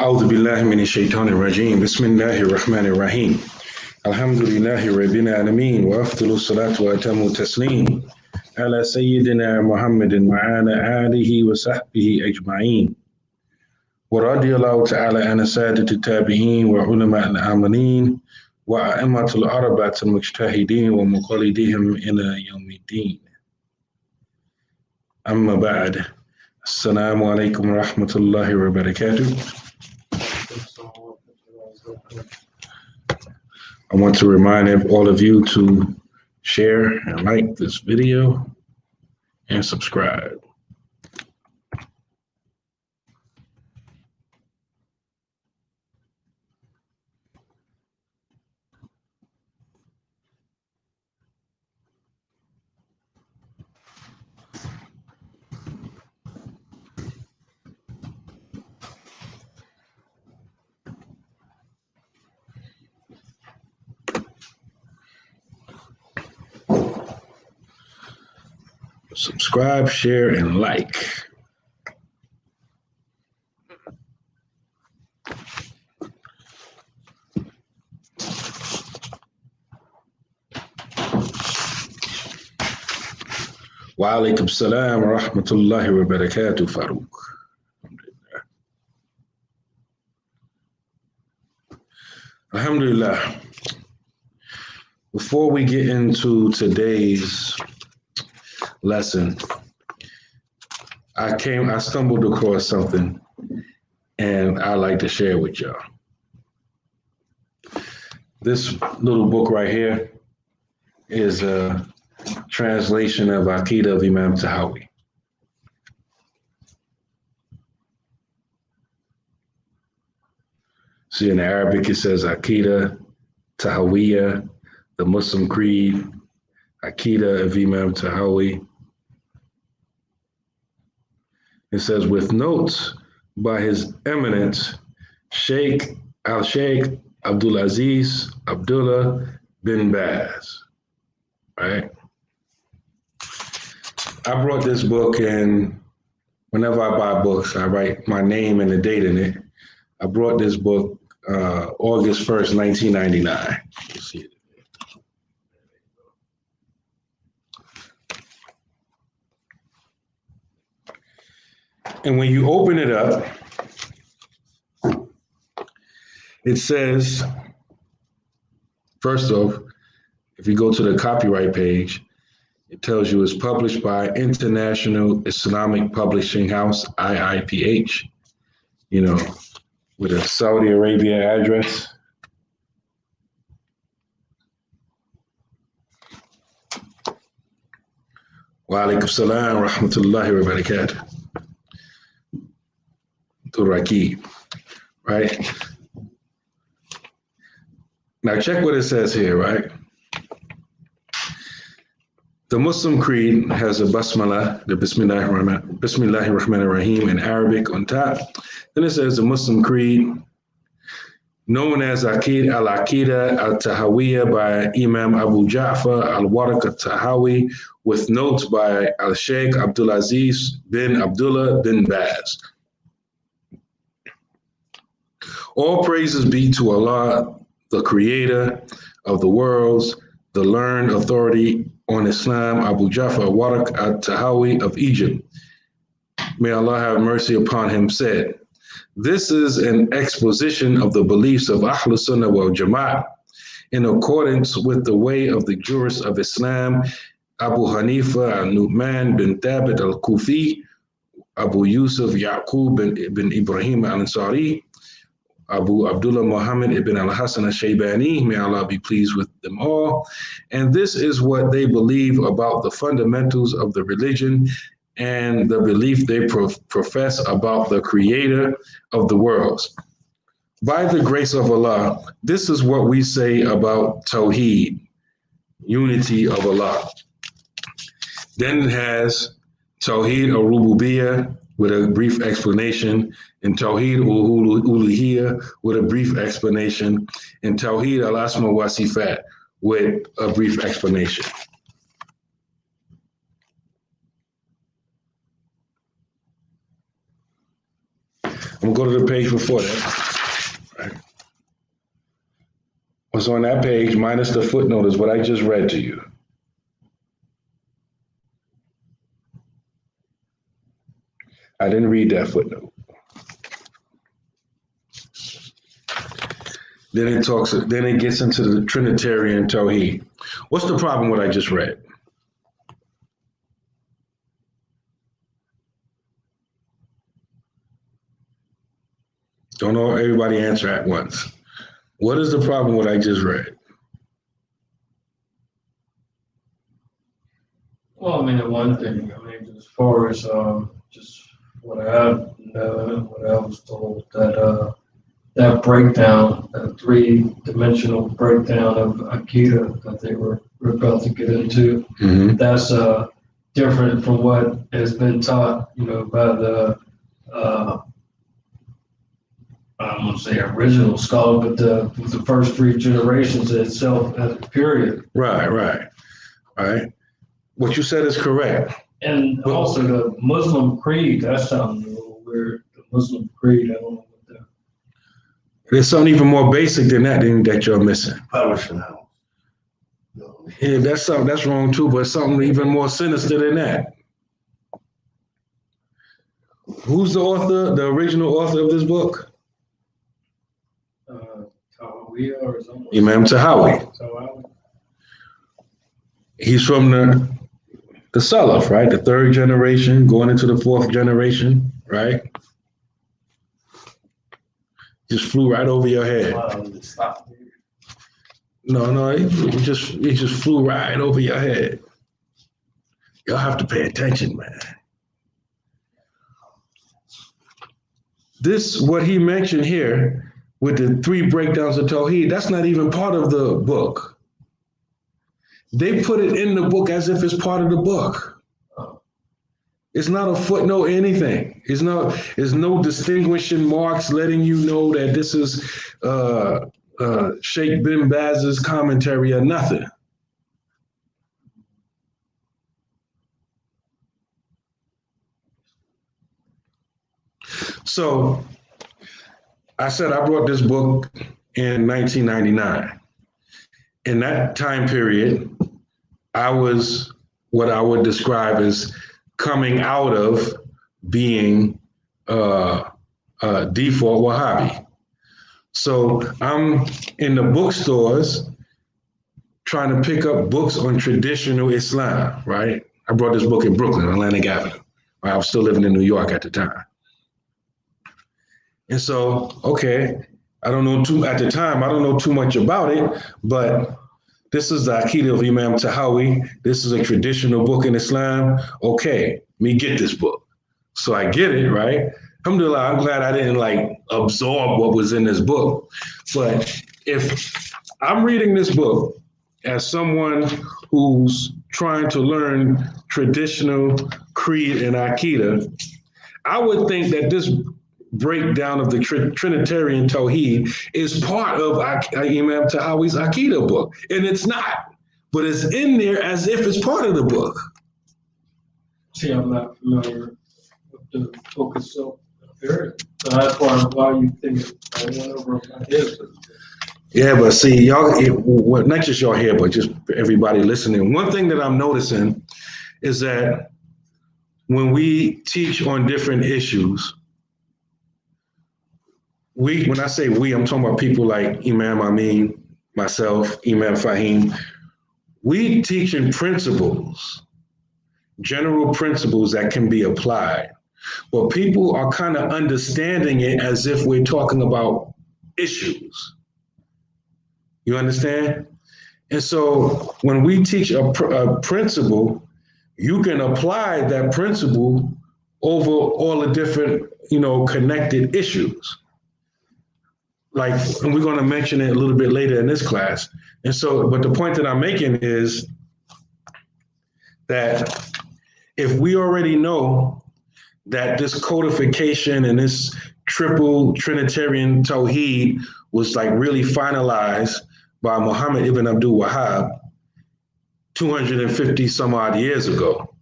أعوذ بالله من الشيطان الرجيم بسم الله الرحمن الرحيم الحمد لله رب العالمين وأفضل الصلاة وأتم التسليم على سيدنا محمد وعلى آله وصحبه أجمعين ورضي الله تعالى عن سادة التابعين وعلماء العاملين وأئمة الأربعة المجتهدين ومقلديهم إلى يوم الدين أما بعد السلام عليكم ورحمة الله وبركاته. I want to remind all of you to share and like this video and subscribe. Subscribe, share, and like. Wa alaikum salam wa rahmatullahi wa barakatuh, Farouk. Alhamdulillah. Before we get into today's lesson, I stumbled across something and I'd like to share with y'all. This little book right here is a translation of Aqidah of Imam Tahawi. See, in Arabic it says Aqidah Tahawiyya, the Muslim Creed, Aqidah of Imam Tahawi. It says, with notes by His Eminence, Shaykh Abdul Aziz Abdullah bin Baz. Right? I brought this book, and whenever I buy books, I write my name and the date in it. I brought this book August 1st, 1999. You see it. And when you open it up, it says, first off, if you go to the copyright page, it tells you it's published by International Islamic Publishing House, IIPH, with a Saudi Arabia address. Wa alaikum salam wa rahmatullahi wa barakatuh. Turaki, right? Now check what it says here, right? The Muslim Creed has a basmala, the Bismillahir Rahmanir Rahim in Arabic on top. Then it says the Muslim Creed, known as Aqid al-Aqidah al-Tahawiyya by Imam Abu Ja'far al-Waraq al-Tahawi, with notes by al-Shaykh Abdul Aziz bin Abdullah bin Baz. All praises be to Allah, the creator of the worlds, the learned authority on Islam, Abu Ja'far al-Waraq al-Tahawi of Egypt. May Allah have mercy upon him, said, this is an exposition of the beliefs of Ahlus Sunnah wal Jama'ah in accordance with the way of the jurists of Islam, Abu Hanifa al-Nu'man bin Thabit al-Kufi, Abu Yusuf Yaqub bin Ibrahim al-Ansari, Abu Abdullah Muhammad ibn al-Hasan al-Shaybani, may Allah be pleased with them all. And this is what they believe about the fundamentals of the religion and the belief they profess about the creator of the worlds. By the grace of Allah, this is what we say about Tawheed, unity of Allah. Then it has Tawheed al-Rububiyyah with a brief explanation, and Tawheed al-Uluhiyyah with a brief explanation, and Tawheed al-Asma wa Sifat with a brief explanation. I'm going to go to the page before that. Right. What's on that page minus the footnote is what I just read to you. I didn't read that footnote. Then it gets into the Trinitarian Tawheed. What's the problem with what I just read? Don't know everybody answer at once. What is the problem with what I just read? Well, I mean, one thing, as far as just what I was told, that that breakdown, that three-dimensional breakdown of Akida that we're about to get into, that's different from what has been taught, by the I don't want to say original scholar, but the first three generations itself as a period. Right. What you said is correct. And also the Muslim creed, that sounds a little weird. The Muslim creed, I don't know what that. There's something even more basic than that you're missing. Yeah, that's wrong too, but something even more sinister than that. Who's the author, the original author of this book? Or something. Imam Tahawi. He's from the Salaf, right? The third generation, going into the fourth generation, right? Just flew right over your head. No, it just flew right over your head. Y'all have to pay attention, man. This, what he mentioned here, with the three breakdowns of Tawheed, that's not even part of the book. They put it in the book as if it's part of the book. It's not a footnote or anything. There's no distinguishing marks letting you know that this is Sheikh bin Baz's commentary or nothing. So I said I brought this book in 1999. In that time period, I was what I would describe as coming out of being default Wahhabi. So I'm in the bookstores trying to pick up books on traditional Islam, right? I brought this book in Brooklyn, Atlantic Avenue. I was still living in New York at the time. And so, okay, I don't know too much about it, but this is the Aqidah of Imam Tahawi. This is a traditional book in Islam. Okay, let me get this book. So I get it, right? Alhamdulillah, I'm glad I didn't absorb what was in this book. But if I'm reading this book as someone who's trying to learn traditional creed and Aqidah, I would think that this breakdown of the Trinitarian Tawheed is part of Imam Tahawi's Aqidah book. And it's not, but it's in there as if it's part of the book. See, I'm not familiar with the book itself. So that's why you think I went over my head. Yeah, but see, y'all, not just y'all here, but just everybody listening. One thing that I'm noticing is that when we teach on different issues, when I say we, I'm talking about people like Imam Amin, myself, Imam Fahim. We teach in principles, general principles that can be applied. But people are kind of understanding it as if we're talking about issues. You understand? And so when we teach a principle, you can apply that principle over all the different, connected issues. And we're going to mention it a little bit later in this class. And so, but the point that I'm making is that if we already know that this codification and this triple Trinitarian Tawheed was really finalized by Muhammad Ibn Abdul Wahhab 250 some odd years ago.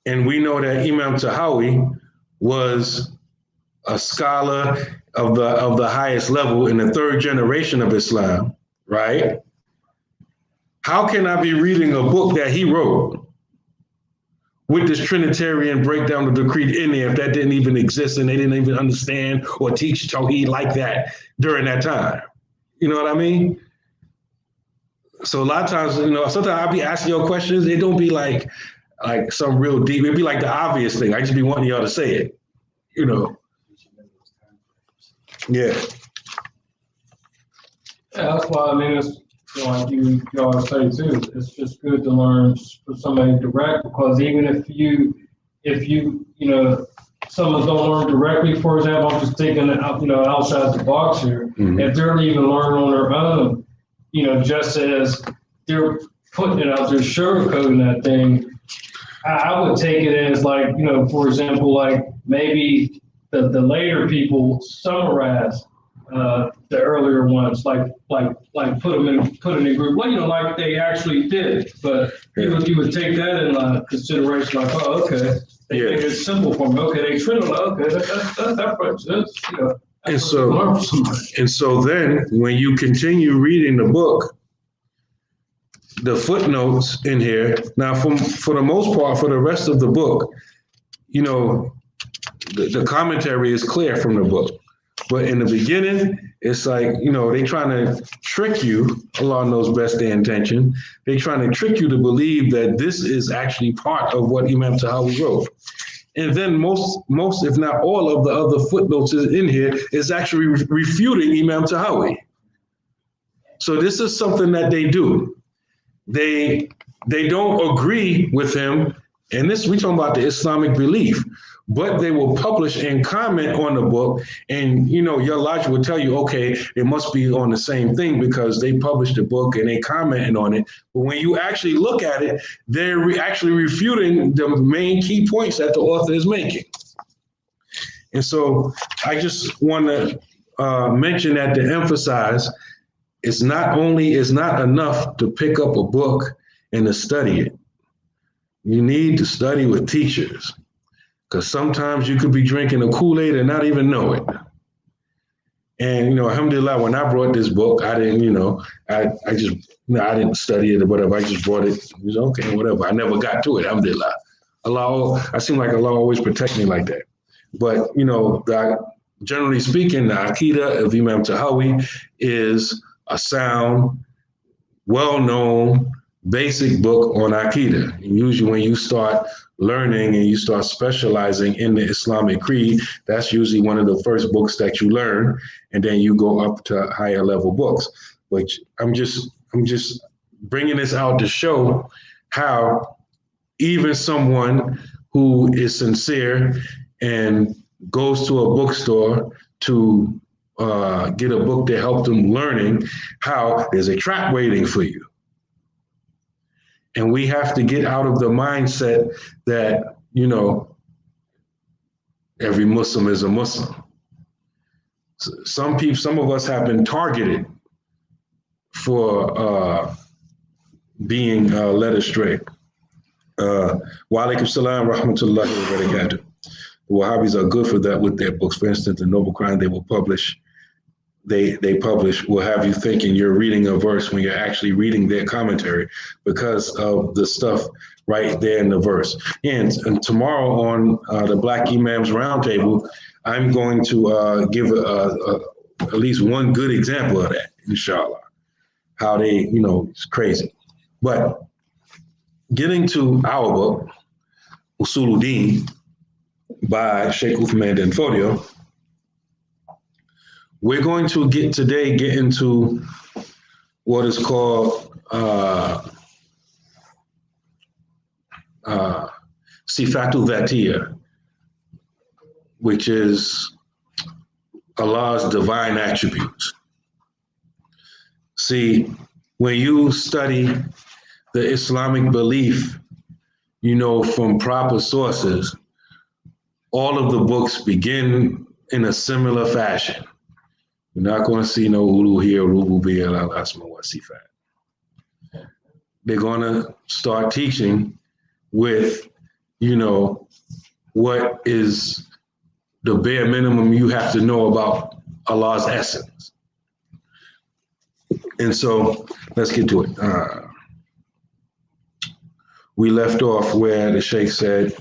And we know that Imam Tahawi was a scholar of the highest level in the third generation of Islam, right? How can I be reading a book that he wrote with this Trinitarian breakdown of the creed in there if that didn't even exist and they didn't even understand or teach Tawheed like that during that time? You know what I mean? So a lot of times, sometimes I'll be asking y'all questions. It don't be like some real deep. It'd be like the obvious thing. I just be wanting y'all to say it, Yeah. Yeah, that's why it's like y'all say too. It's just good to learn for somebody direct, because even if someone don't learn directly, for example, I'm just thinking outside the box here. Mm-hmm. If they're even learning on their own, just as they're putting it out there, sugarcoating that thing, I would take it as like, for example, like maybe the later people summarize the earlier ones, like put them in a group, like they actually did. But you would take that in consideration, like, oh, okay, they make it simple for me. Okay, they trim it. Okay, that's And so then when you continue reading the book, the footnotes in here, now for the most part, for the rest of the book, the commentary is clear from the book. But in the beginning, it's like, they trying to trick you along those best their intention. They trying to trick you to believe that this is actually part of what Imam Tahawi wrote. And then most, if not all of the other footnotes in here is actually refuting Imam Tahawi. So this is something that they do. They don't agree with him. And this, we talking about the Islamic belief, but they will publish and comment on the book. And, your logic will tell you, okay, it must be on the same thing because they published the book and they commented on it. But when you actually look at it, they're actually refuting the main key points that the author is making. And so I just want to mention that to emphasize, it's not enough to pick up a book and to study it. You need to study with teachers, because sometimes you could be drinking a Kool-Aid and not even know it. And, alhamdulillah, when I brought this book, I didn't, I didn't study it or whatever. I just brought it. It was okay, whatever. I never got to it, alhamdulillah. I seem like Allah always protect me like that. But, generally speaking, the Aqidah of Imam Tahawi is a sound, well-known, basic book on Aqidah. And usually when you start learning and you start specializing in the Islamic creed, that's usually one of the first books that you learn, and then you go up to higher level books. Which I'm just bringing this out to show how even someone who is sincere and goes to a bookstore to get a book to help them learning, how there's a trap waiting for you. And we have to get out of the mindset that, every Muslim is a Muslim. Some of us have been targeted for being led astray. Wa alaikum salam wa rahmatullahi wa barakatuh. The Wahhabis are good for that with their books. For instance, the Noble Quran they will publish. They will have you thinking you're reading a verse when you're actually reading their commentary because of the stuff right there in the verse. And tomorrow on the Black Imams Roundtable, I'm going to give at least one good example of that, inshallah, how they, it's crazy. But getting to our book, Usul ud-Deen, by Sheikh Uthman Dan Fodiyo, we're going to get into what is called Sifatul Dhatiyya, which is Allah's divine attributes. See, when you study the Islamic belief, from proper sources, all of the books begin in a similar fashion. You're not going to see no uluhiyya, rububiyya, al-asma wa sifat. They're going to start teaching with, what is the bare minimum you have to know about Allah's essence. And so let's get to it. We left off where the Shaykh said,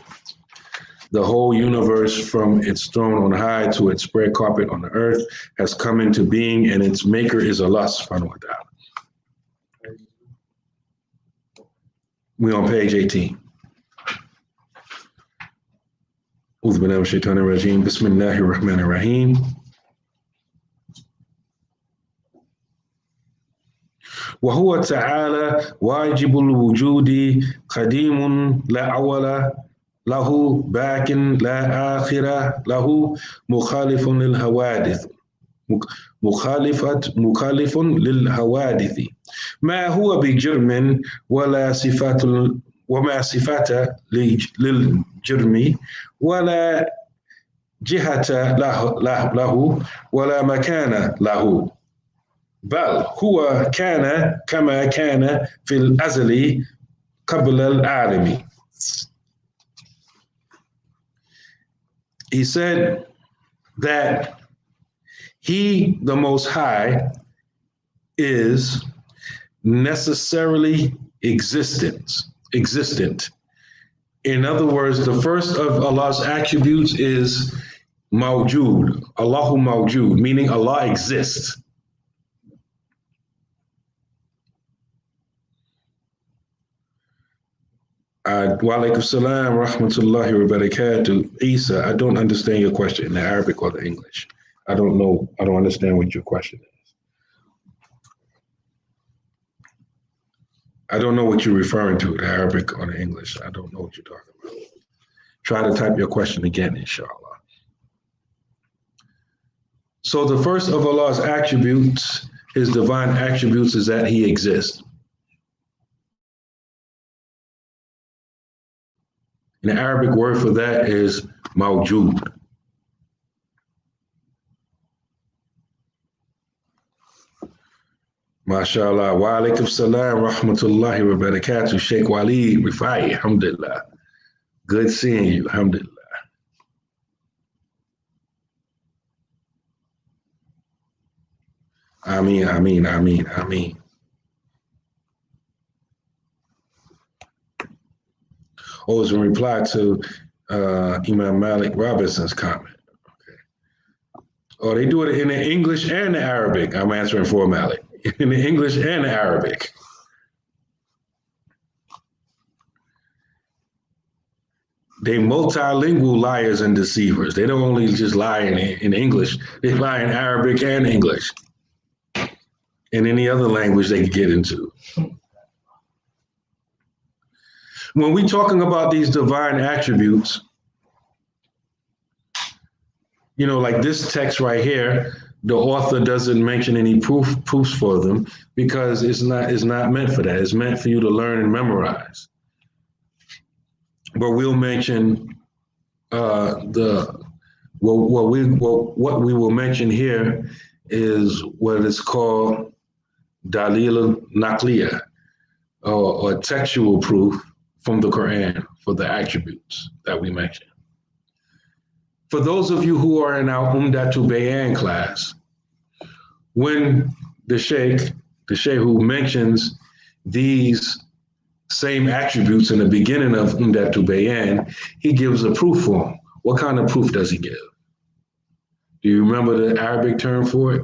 the whole universe from its throne on high to its spread carpet on the earth has come into being, and its maker is Allah subhanahu wa ta'ala. We on page 18. أعوذ بالله من الشيطان الرجيم بسم الله الرحمن الرحيم وهو تعالى واجب الوجود قديم لا أول له باق لا آخر له مخالف للحوادث مخالف للحوادث ما هو بجرم ولا صفات وما صفات للجرم ولا جهة له ولا مكان له بل هو كان كما كان في الأزل قبل العالم. He said that he, the Most High, is necessarily existent. In other words, the first of Allah's attributes is mawjood, Allahu mawjood, meaning Allah exists. Wa alaikum salam wa rahmatullahi wa barakatuh. Isa, I don't understand your question in the Arabic or the English. I don't know. I don't understand what your question is. I don't know what you're referring to, the Arabic or the English. I don't know what you're talking about. Try to type your question again, inshallah. So the first of Allah's attributes, his divine attributes, is that he exists. And the Arabic word for that is mawjood. MashaAllah. Wa alaikum salam wa rahmatullahi wa barakatuh. Sheikh Waleed Rifai, alhamdulillah. Good seeing you, alhamdulillah. Ameen, ameen, ameen, ameen. Oh, it's in reply to Imam Malik Robinson's comment. Okay. Oh, they do it in the English and the Arabic. I'm answering for Malik. In the English and the Arabic. They multilingual liars and deceivers. They don't only just lie in English, they lie in Arabic and English. And any other language they can get into. When we're talking about these divine attributes, you know, like this text right here, the author doesn't mention any proofs for them because it's not meant for that. It's meant for you to learn and memorize. But we'll mention what we will mention here is what is called dalil naqliya, or textual proof from the Quran for the attributes that we mentioned. For those of you who are in our Umdatul Bayan class, when the Shehu mentions these same attributes in the beginning of Umdatul Bayan, he gives a proof for them. What kind of proof does he give? Do you remember the Arabic term for it?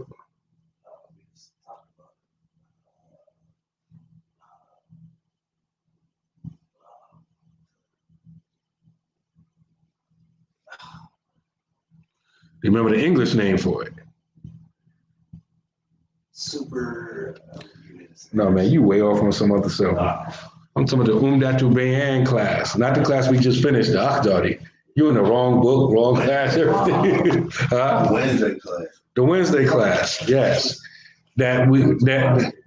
Do you remember the English name for it? No, man, you way off on some other stuff. I'm talking about the Umdatul Bayan class, not the class we just finished, the Akhdari. You're in the wrong book, wrong class, everything. Wednesday class. The Wednesday class, yes. That we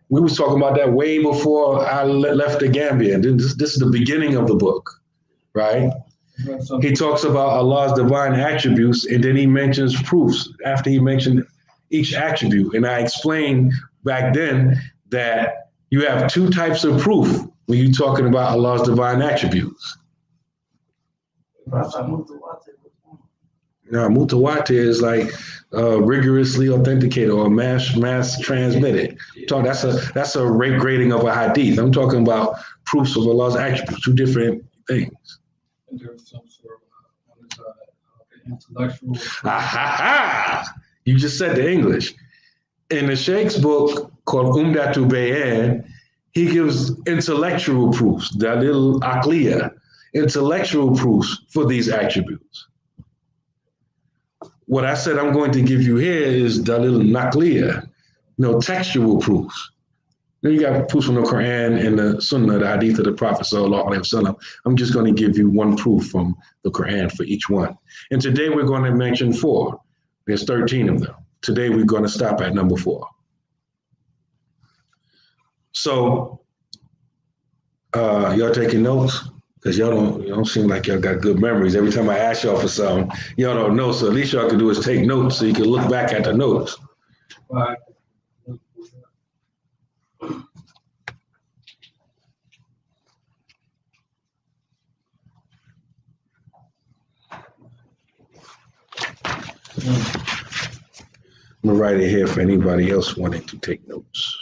was talking about that way before I left the Gambia. This is the beginning of the book, right? He talks about Allah's divine attributes, and then he mentions proofs after he mentioned each attribute. And I explained back then that you have two types of proof when you're talking about Allah's divine attributes. Now, mutawatir is like rigorously authenticated or mass transmitted. That's a rate grading of a hadith. I'm talking about proofs of Allah's attributes, two different things. And there's some sort of intellectual. You just said the English. In the Sheikh's book called Umdatu Bayan, he gives intellectual proofs, dalil aqliya, intellectual proofs for these attributes. What I said I'm going to give you here is dalil naqliya, textual proofs. Then you got proofs from the Quran and the Sunnah, the Hadith of the Prophet sallallahu alaihi wasallam. I'm just going to give you one proof from the Quran for each one. And today we're going to mention 4. There's 13 of them. Today we're going to stop at number 4. So y'all taking notes? Because y'all don't seem like y'all got good memories. Every time I ask y'all for something, y'all don't know. So at least y'all can do is take notes so you can look back at the notes. Right. I'm gonna write it here for anybody else wanting to take notes.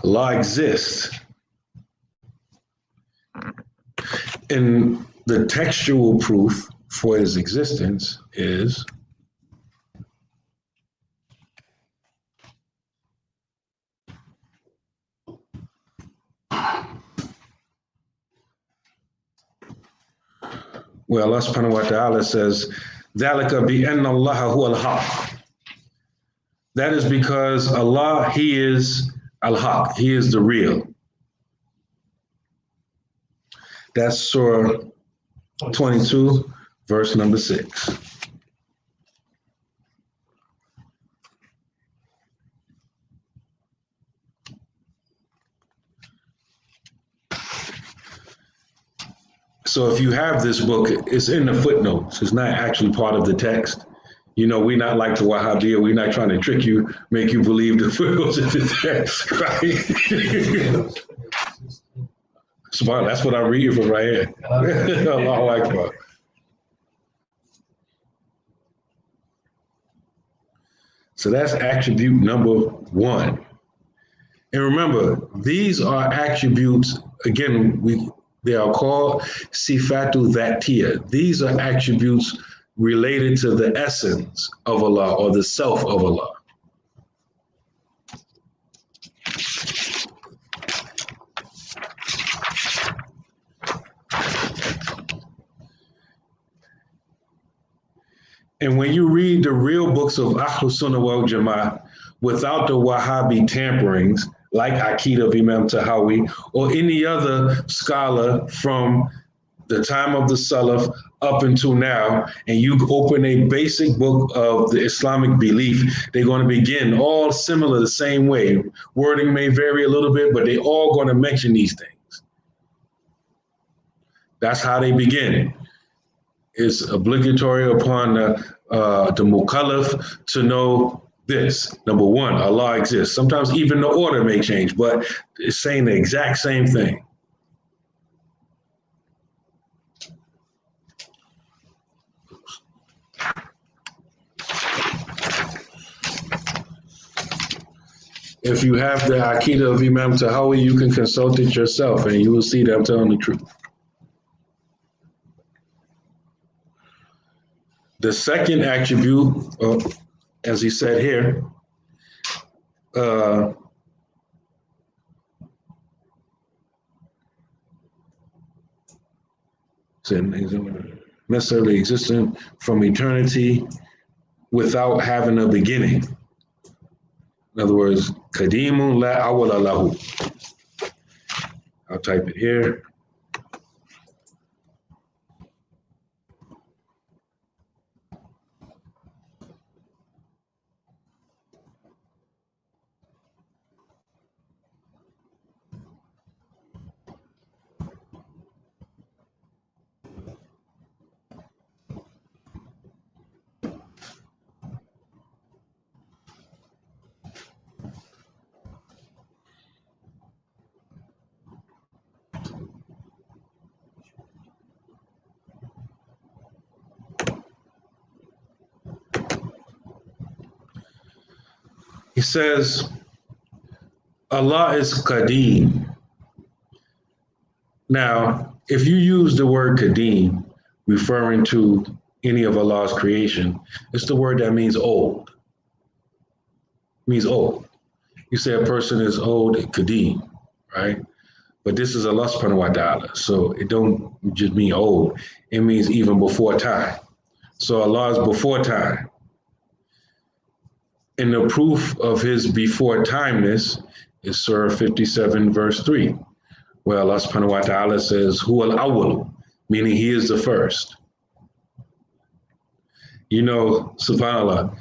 Allah exists. And the textual proof for his existence is Allah subhanahu wa ta'ala says, ذَلِكَ بِأَنَّ اللَّهَ هُوَ الْحَقِّ. That is because Allah, He is al-Haq, He is the real. That's Surah 22, verse number 6. So if you have this book, it's in the footnotes. It's not actually part of the text. We're not like the Wahhabiyya. We're not trying to trick you, make you believe the footnotes of the text, right? Smart. That's what I'm reading from right here. Allahu Akbar. So that's attribute number 1. And remember, these are attributes, again, they are called sifatu dhatiyya. These are attributes related to the essence of Allah or the self of Allah. And when you read the real books of Ahlus Sunnah wal Jama'ah without the Wahhabi tamperings, like Aqeedah of Imam Tahawi or any other scholar from the time of the Salaf up until now, and you open a basic book of the Islamic belief, they're going to begin all similar the same way. Wording may vary a little bit, but they're all going to mention these things. That's how they begin. It's obligatory upon the mukallaf to know this. Number 1, Allah exists. Sometimes even the order may change, but it's saying the exact same thing. If you have the Aqeedah of Imam Tahawi, you can consult it yourself and you will see that I'm telling the truth. The second attribute, as he said here, necessarily existent from eternity without having a beginning. In other words, Qadimun la awwala lahu. I'll type it here. He says, Allah is Qadim. Now, if you use the word Qadim, referring to any of Allah's creation, it's the word that means old. It means old. You say a person is old, Qadim, right? But this is Allah subhanahu wa ta'ala. So it don't just mean old. It means even before time. So Allah is before time. And the proof of his before timeness is Surah 57, verse 3, where Allah subhanahu wa ta'ala says, Huwa al-awwal, meaning he is the first. You know, subhanAllah,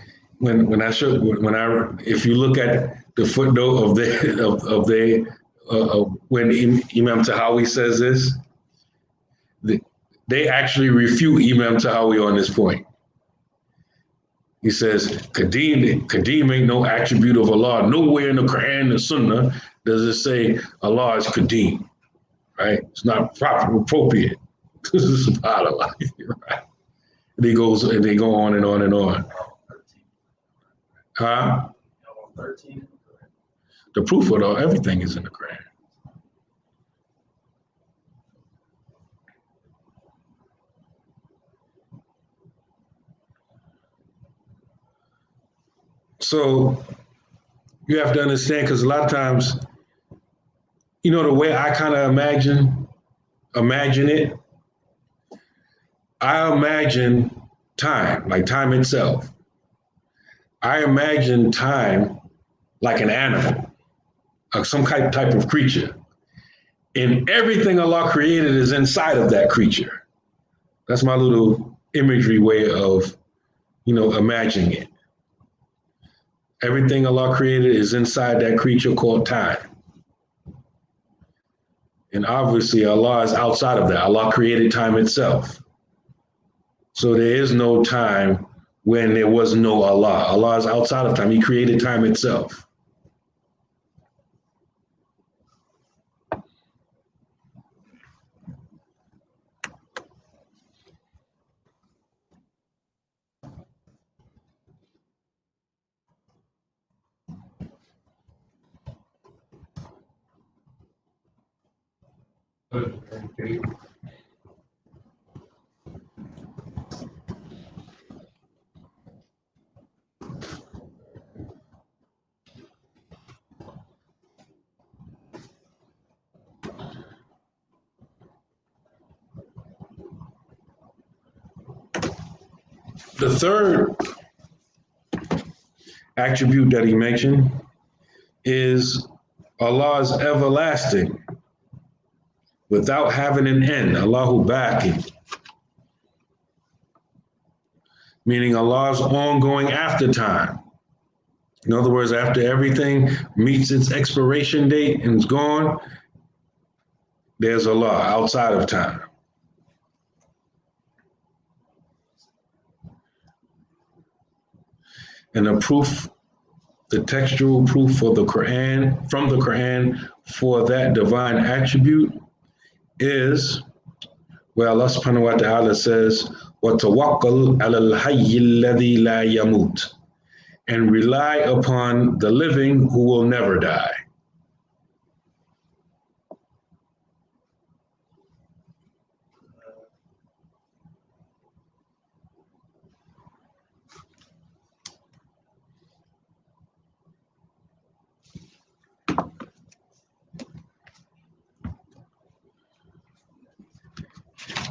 if you look at the footnote when Imam Tahawi says this, they actually refute Imam Tahawi on this point. He says, Qadim ain't no attribute of Allah. Nowhere in the Quran or Sunnah does it say Allah is Qadim, right? It's not proper, appropriate. This is SubhanAllah, right? They go on and on and on. Huh? The proof of everything is in the Quran. So you have to understand, because a lot of times, you know, the way I kind of imagine it, I imagine time, like time itself. I imagine time like an animal, some type of creature. And everything Allah created is inside of that creature. That's my little imagery way of, imagining it. Everything Allah created is inside that creature called time. And obviously Allah is outside of that. Allah created time itself. So there is no time when there was no Allah. Allah is outside of time. He created time itself. The third attribute that he mentioned is Allah is everlasting without having an end. Allahu Baqi. Meaning Allah is ongoing after time. In other words, after everything meets its expiration date and is gone, there's Allah outside of time. And the textual proof from the Quran for that divine attribute is where Allah subhanahu wa ta'ala says, وَتَوَكَّلْ عَلَى الْحَيِّ الَّذِي لَا يَمُوتُ, and rely upon the living who will never die.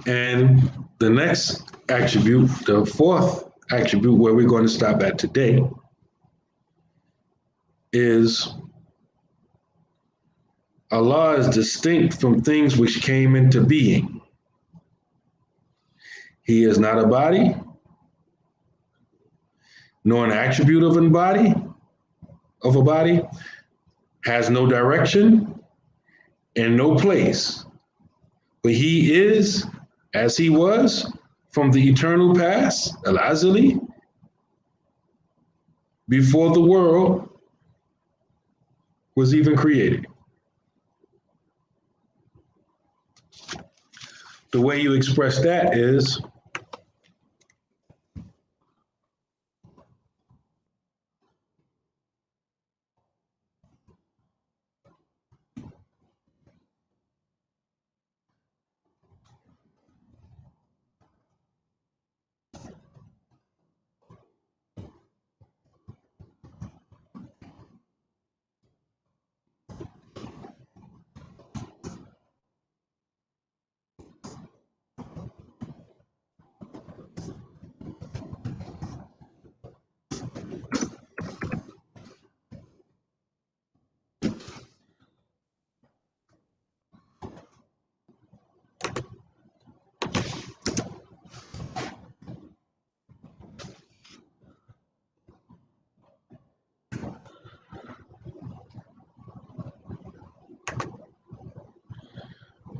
And the next attribute, the fourth attribute where we're going to stop at today, is Allah is distinct from things which came into being. He is not a body, nor an attribute of a body, has no direction and no place. But he is as he was from the eternal past, al-azali, before the world was even created. The way you express that is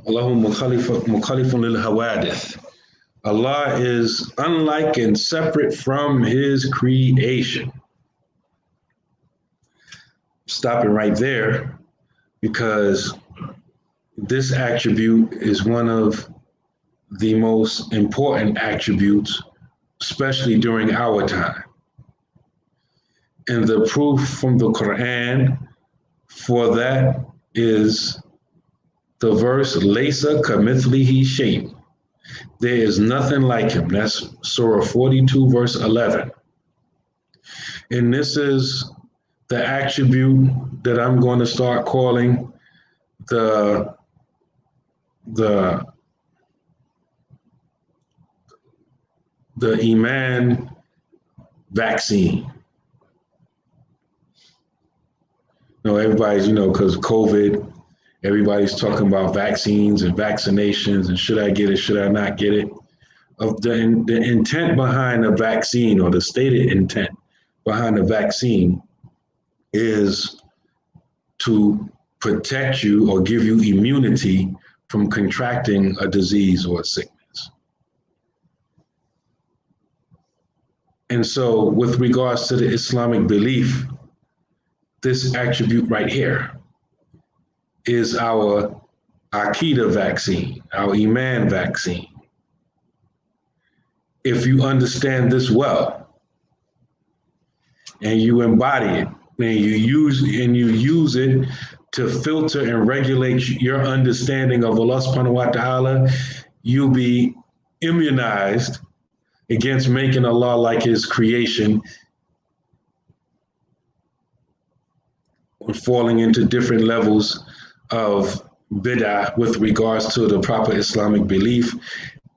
Allahu mukhalifun lil hawadith. Allah is unlike and separate from his creation. Stopping right there because this attribute is one of the most important attributes, especially during our time. And the proof from the Quran for that is the verse, Laysa kamithlihi shay'. There is nothing like him. That's Surah 42, verse 11. And this is the attribute that I'm going to start calling the Iman vaccine. Everybody's, because COVID, everybody's talking about vaccines and vaccinations and should I get it, should I not get it? Of the intent behind a vaccine, or the stated intent behind a vaccine, is to protect you or give you immunity from contracting a disease or a sickness. And so with regards to the Islamic belief, this attribute right here is our Aqidah vaccine, our Iman vaccine. If you understand this well and you embody it and you use it to filter and regulate your understanding of Allah subhanahu wa ta'ala, you'll be immunized against making Allah like his creation and falling into different levels of bid'ah with regards to the proper Islamic belief,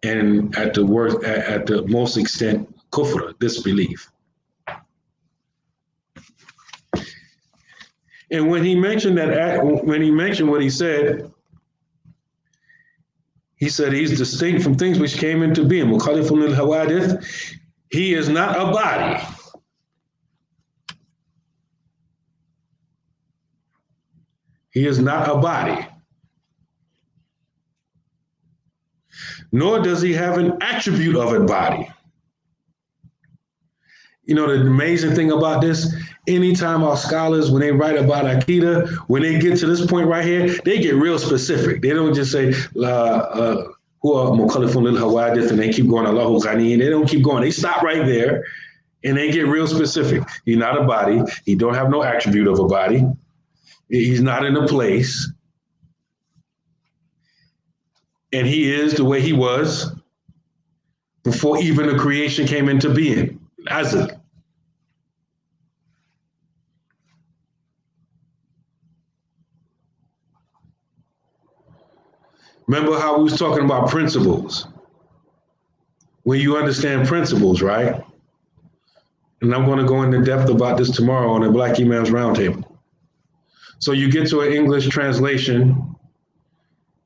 and at the most extent, kufr, disbelief. And when he mentioned what he said he's distinct from things which came into being. Mukhalifun lil hawadith. He is not a body. He is not a body. Nor does he have an attribute of a body. The amazing thing about this, anytime our scholars, when they write about Aqidah, when they get to this point right here, they get real specific. They don't just say, who are mukhalifun lil hawadith, and they keep going, Allahu ghani, and they don't keep going. They stop right there, and they get real specific. He's not a body. He don't have no attribute of a body. He's not in a place. And he is the way he was before even the creation came into being. Azal. Remember how we was talking about principles? When you understand principles, right? And I'm going to go into depth about this tomorrow on the Black Imams Roundtable. So you get to an English translation,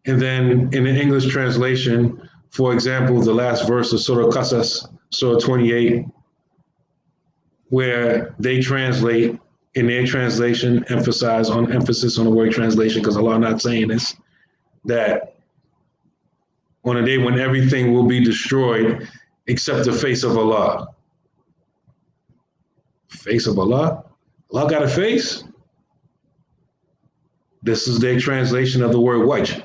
and then in the English translation, for example, the last verse of Surah Qasas, Surah 28, where they translate, in their translation, emphasis on the word translation, because Allah not saying this, that on a day when everything will be destroyed except the face of Allah. Face of Allah? Allah got a face? This is their translation of the word wajh,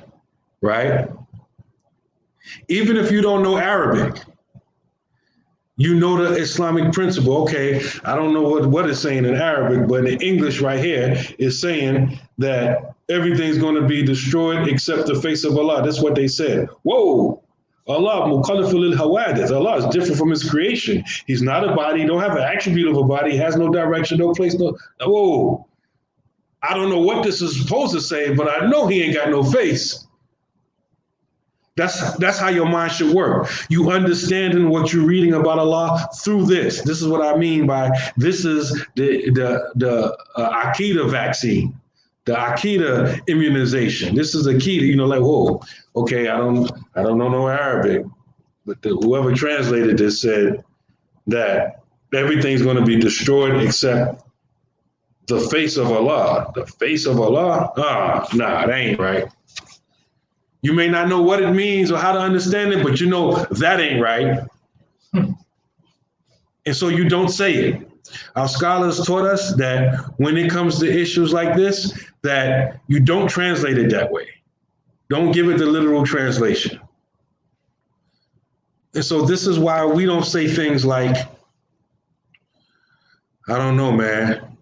right? Even if you don't know Arabic, you know the Islamic principle. Okay, I don't know what it's saying in Arabic, but in English right here is saying that everything's going to be destroyed except the face of Allah. That's what they said. Whoa, Allah, mukhalifun lil hawadith. Allah is different from his creation. He's not a body. He don't have an attribute of a body. He has no direction, no place, no. Whoa. I don't know what this is supposed to say, but I know he ain't got no face. That's how your mind should work. You understanding what you're reading about Allah through this. This is what I mean by this is the Aqidah vaccine, the Aqidah immunization. This is Aqidah. Like, whoa, okay, I don't know no Arabic, but whoever translated this said that everything's going to be destroyed except the face of Allah. The face of Allah? Nah, that ain't right. You may not know what it means or how to understand it, but you know that ain't right. And so you don't say it. Our scholars taught us that when it comes to issues like this, that you don't translate it that way. Don't give it the literal translation. And so this is why we don't say things like, I don't know, man.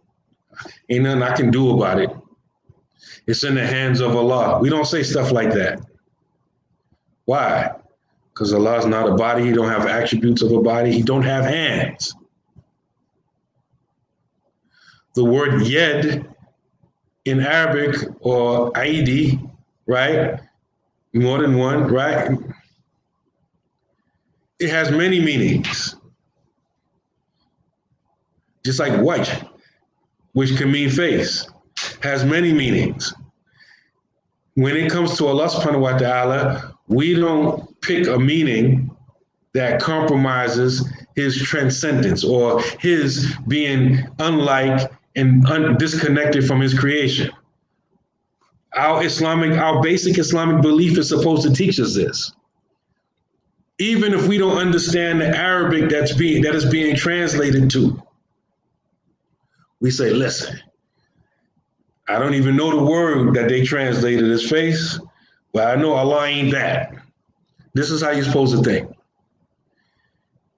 Ain't nothing I can do about it. It's in the hands of Allah. We don't say stuff like that. Why? Because Allah is not a body. He don't have attributes of a body. He don't have hands. The word yed in Arabic, or aidi, right? More than one, right? It has many meanings. Just like wajh, which can mean face, has many meanings. When it comes to Allah subhanahu wa ta'ala, we don't pick a meaning that compromises his transcendence or his being unlike and disconnected from his creation. Our basic Islamic belief is supposed to teach us this. Even if we don't understand the Arabic that is being translated to, we say, listen, I don't even know the word that they translated as face, but I know Allah ain't that. This is how you're supposed to think.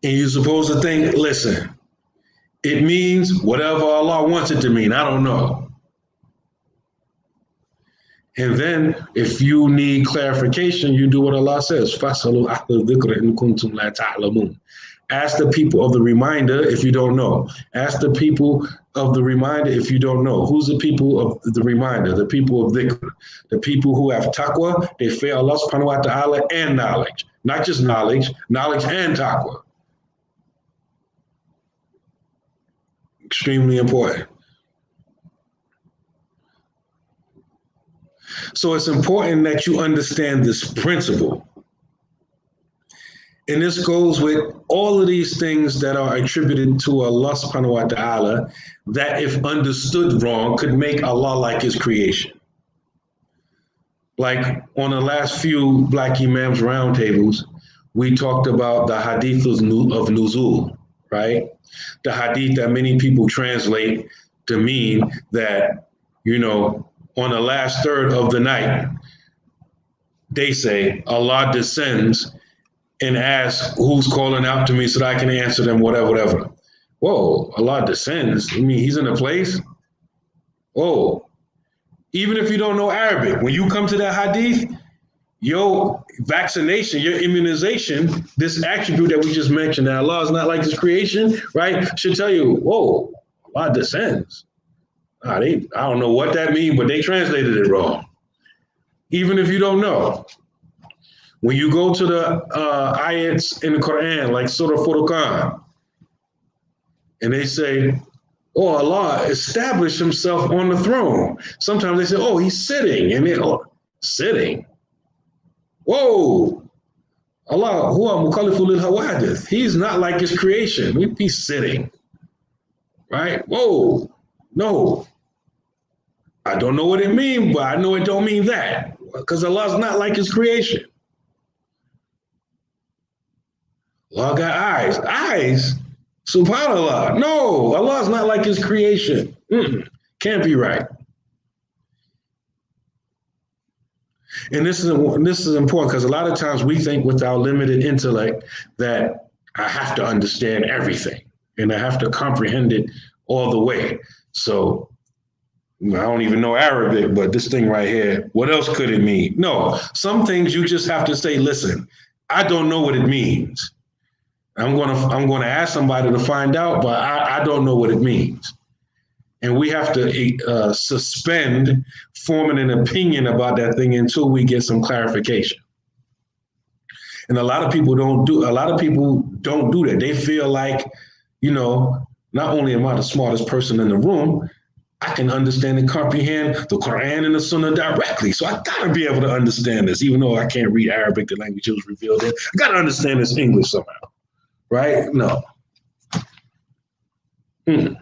And you're supposed to think, listen, it means whatever Allah wants it to mean. I don't know. And then if you need clarification, you do what Allah says. فَاسْأَلُوا أَهْلَ الذِّكْرِ إِن كُنتُمْ لَا تَعْلَمُونَ. Ask the people of the reminder if you don't know. Ask the people of the reminder if you don't know. Who's the people of the reminder? The people of dhikr. The people who have taqwa, they fear Allah subhanahu wa ta'ala and knowledge. Not just knowledge, knowledge and taqwa. Extremely important. So it's important that you understand this principle. And this goes with all of these things that are attributed to Allah subhanahu wa ta'ala that if understood wrong could make Allah like his creation. Like on the last few Black Imams roundtables, we talked about the hadith of Nuzul, right? The hadith that many people translate to mean that, you know, on the last third of the night, they say Allah descends and asks who's calling out to me so that I can answer them, whatever. Whoa, Allah descends. You mean he's in a place? Whoa. Even if you don't know Arabic, when you come to that hadith, your vaccination, your immunization, this attribute that we just mentioned, that Allah is not like his creation, right, should tell you, whoa, Allah descends. I don't know what that means, but they translated it wrong. Even if you don't know. When you go to the ayats in the Quran, like Surah Furqan, and they say, oh, Allah established himself on the throne. Sometimes they say, oh, he's sitting. And sitting? Whoa. Allah, huwa mukhalifu lil hawadith. He's not like his creation. He's sitting. Right? Whoa. No. I don't know what it means, but I know it don't mean that. Because Allah's not like his creation. Allah got eyes. Eyes? SubhanAllah. No, Allah's not like his creation. Can't be right. And this is important because a lot of times we think with our limited intellect that I have to understand everything and I have to comprehend it all the way. So I don't even know Arabic, but this thing right here, what else could it mean? No, some things you just have to say, listen, I don't know what it means. I'm going to ask somebody to find out, but I don't know what it means. And we have to suspend forming an opinion about that thing until we get some clarification. And a lot of people don't do that. They feel like, you know, not only am I the smartest person in the room, I can understand and comprehend the Quran and the Sunnah directly. So I gotta be able to understand this, even though I can't read Arabic, the language it was revealed in. I gotta understand this English somehow. Right? No. And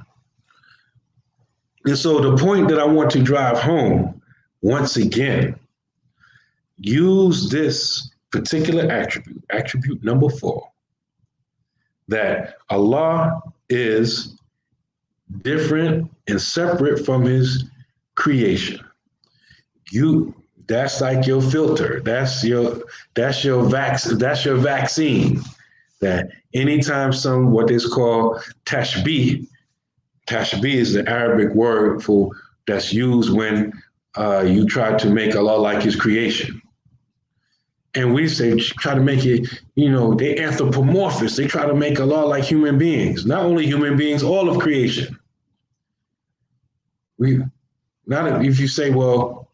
so the point that I want to drive home, once again, use this particular attribute number 4, that Allah is different and separate from his creation. That's like your filter. That's your vaccine. That anytime what is called tashbih is the Arabic word for that's used when you try to make Allah like his creation. And we say, try to make it, they anthropomorphous. They try to make Allah like human beings. Not only human beings, all of creation. If you say, well,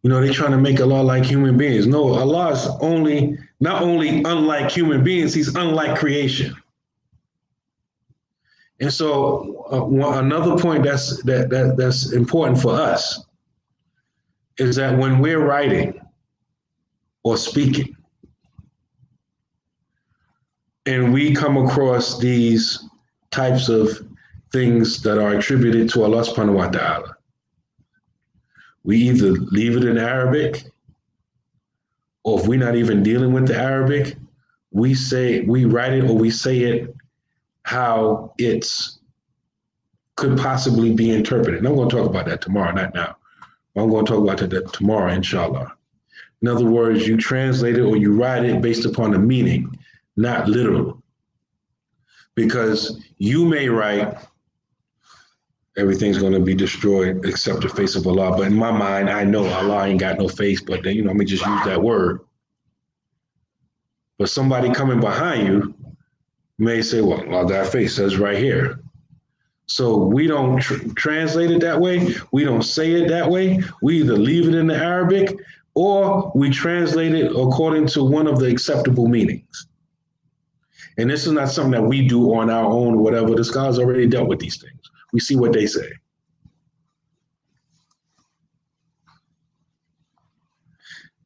they're trying to make Allah like human beings. No, Allah is not only unlike human beings, he's unlike creation. And so another point that's important for us is that when we're writing or speaking, and we come across these types of things that are attributed to Allah subhanahu wa ta'ala, we either leave it in Arabic, or if we're not even dealing with the Arabic, we write it or we say it how it's could possibly be interpreted. And I'm going to talk about that tomorrow, not now. I'm going to talk about that tomorrow, inshallah. In other words, you translate it or you write it based upon the meaning, not literal. Because you may write, everything's going to be destroyed except the face of Allah. But in my mind, I know Allah ain't got no face, but then, let me just use that word. But somebody coming behind you may say, well, Allah got a face, says right here. So we don't translate it that way. We don't say it that way. We either leave it in the Arabic or we translate it according to one of the acceptable meanings. And this is not something that we do on our own or whatever. The scholars already dealt with these things. We see what they say.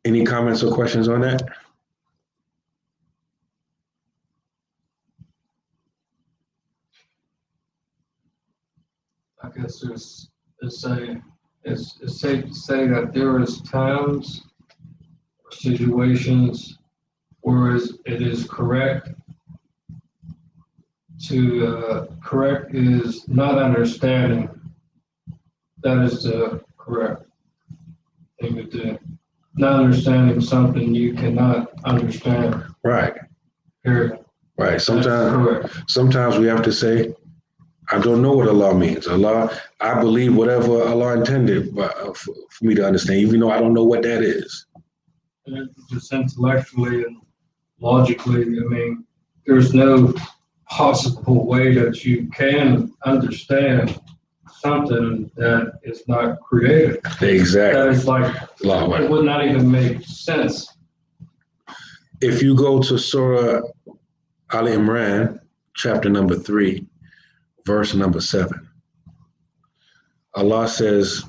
Any comments or questions on that? I guess it's safe to say that there is times or situations where it is correct to correct is not understanding. That is the correct thing to do. Not understanding something you cannot understand. Right. Period. Right. Sometimes we have to say, I don't know what Allah means. I believe whatever Allah intended for me to understand, even though I don't know what that is. And just intellectually and logically, there's no possible way that you can understand something that is not created. Exactly. That is it would not even make sense. If you go to Surah Al Imran, chapter number 3, verse number 7, Allah says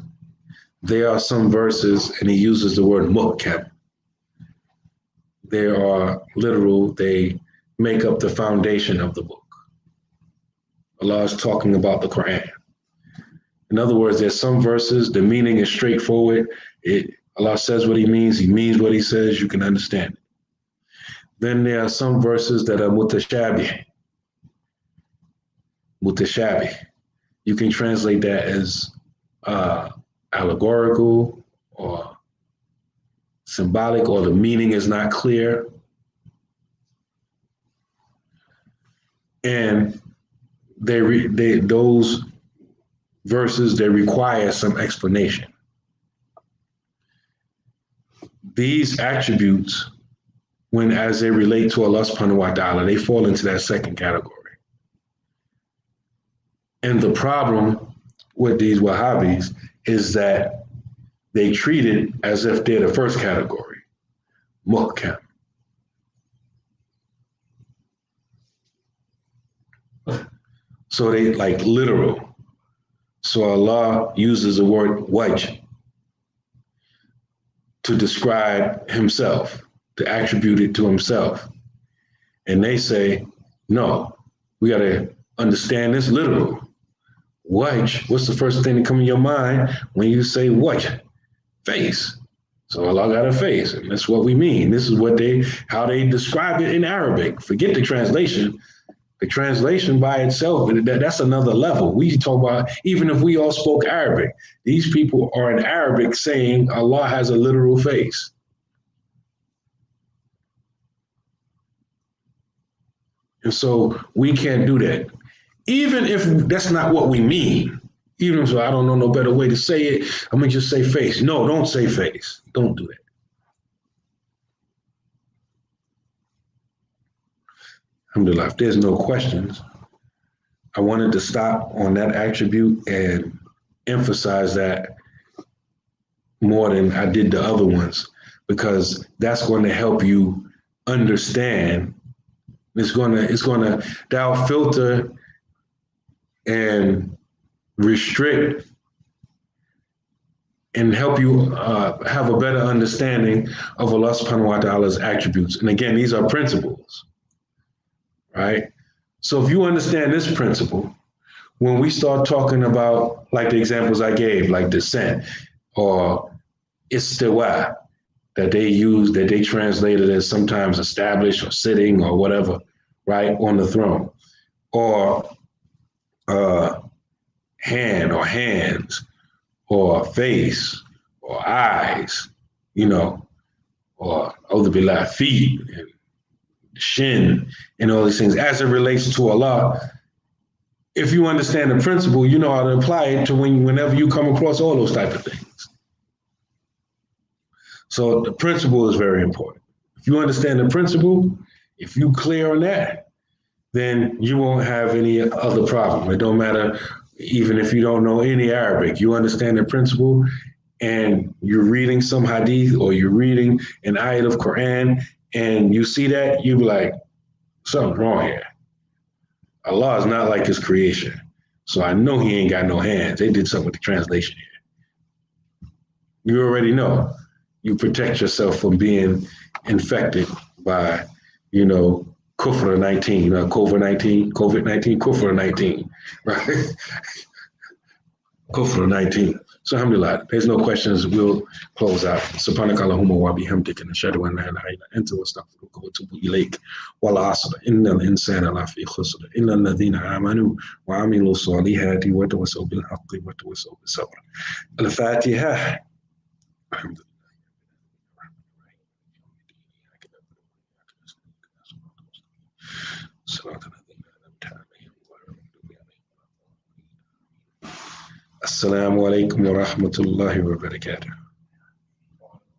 there are some verses, and he uses the word muhkam. They are literal, they make up the foundation of the book. Allah is talking about the Quran. In other words, there's some verses, the meaning is straightforward. Allah says what he means what he says, you can understand it. Then there are some verses that are mutashabih. You can translate that as allegorical or symbolic, or the meaning is not clear. And those verses, they require some explanation. These attributes, as they relate to Allah subhanahu wa ta'ala, they fall into that second category. And the problem with these Wahhabis is that they treat it as if they're the first category, muhkam. So they like literal. So Allah uses the word wajh to describe himself, to attribute it to himself. And they say, no, we got to understand this literal. Wajh, what's the first thing that comes in your mind when you say wajh? Face. So Allah got a face, and that's what we mean. This is how they describe it in Arabic. Forget the translation. The translation by itself, that's another level. We talk about, even if we all spoke Arabic, these people are in Arabic saying Allah has a literal face. And so we can't do that. Even if that's not what we mean, even if I don't know no better way to say it, I'm going to just say face. No, don't say face. Don't do that. Alhamdulillah, if there's no questions, I wanted to stop on that attribute and emphasize that more than I did the other ones, because that's going to help you understand. It's going to that'll filter and restrict and help you have a better understanding of Allah subhanahu wa ta'ala's attributes. And again, these are principles, right? So if you understand this principle, when we start talking about, like the examples I gave, like descent or istiwa, that they use, that they translated as sometimes established or sitting or whatever, right, on the throne, or hand or hands or face or eyes, or billah, feet and shin and all these things as it relates to Allah. If you understand the principle, you know how to apply it to whenever you come across all those type of things. So the principle is very important. If you understand the principle, if you clear on that, then you won't have any other problem. It don't matter, even if you don't know any Arabic, you understand the principle and you're reading some hadith or you're reading an ayat of Quran and you see that, you be like, something's wrong here. Allah is not like his creation. So I know he ain't got no hands. They did something with the translation here. You already know. You protect yourself from being infected by, COVID-19, COVID-19, right? COVID-19. So alhamdulillah, there's no questions. We'll close out. Subhanaka Allahumma wa bihamdika nashhadu an la ilaha illa anta wastaghfiruka wa atubu ilayk. Wal 'asr innal insana lafi khusr illa alladhina amanu wa 'amilu salihati wa tawassaw bil haqqi wa tawassaw bis sabr. Al-Fatiha. Assalamu alaikum wa rahmatullahi wa barakatuh.